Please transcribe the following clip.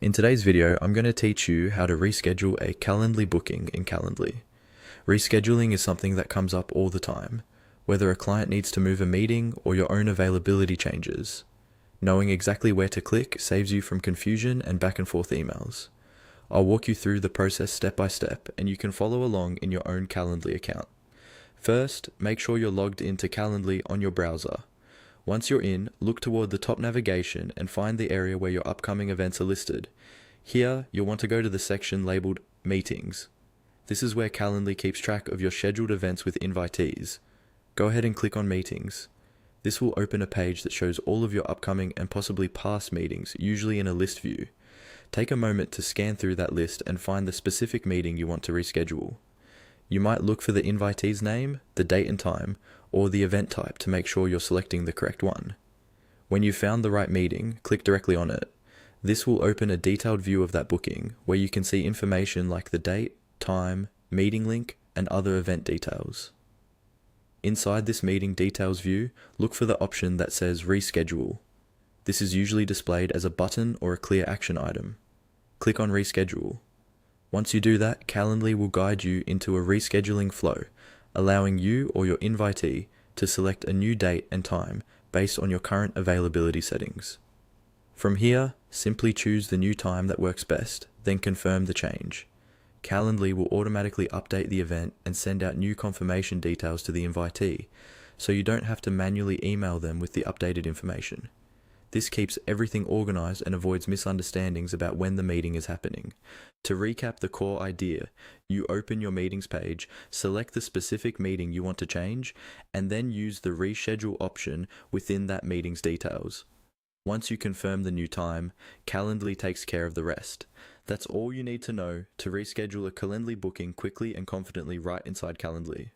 In today's video, I'm going to teach you how to reschedule a Calendly booking in Calendly. Rescheduling is something that comes up all the time, whether a client needs to move a meeting or your own availability changes. Knowing exactly where to click saves you from confusion and back and forth emails. I'll walk you through the process step by step, and you can follow along in your own Calendly account. First, make sure you're logged into Calendly on your browser. Once you're in, look toward the top navigation and find the area where your upcoming events are listed. Here, you'll want to go to the section labeled Meetings. This is where Calendly keeps track of your scheduled events with invitees. Go ahead and click on Meetings. This will open a page that shows all of your upcoming and possibly past meetings, usually in a list view. Take a moment to scan through that list and find the specific meeting you want to reschedule. You might look for the invitee's name, the date and time, or the event type to make sure you're selecting the correct one. When you've found the right meeting, click directly on it. This will open a detailed view of that booking, where you can see information like the date, time, meeting link, and other event details. Inside this meeting details view, look for the option that says Reschedule. This is usually displayed as a button or a clear action item. Click on Reschedule. Once you do that, Calendly will guide you into a rescheduling flow, allowing you or your invitee to select a new date and time based on your current availability settings. From here, simply choose the new time that works best, then confirm the change. Calendly will automatically update the event and send out new confirmation details to the invitee, so you don't have to manually email them with the updated information. This keeps everything organized and avoids misunderstandings about when the meeting is happening. To recap the core idea, you open your meetings page, select the specific meeting you want to change, and then use the reschedule option within that meeting's details. Once you confirm the new time, Calendly takes care of the rest. That's all you need to know to reschedule a Calendly booking quickly and confidently right inside Calendly.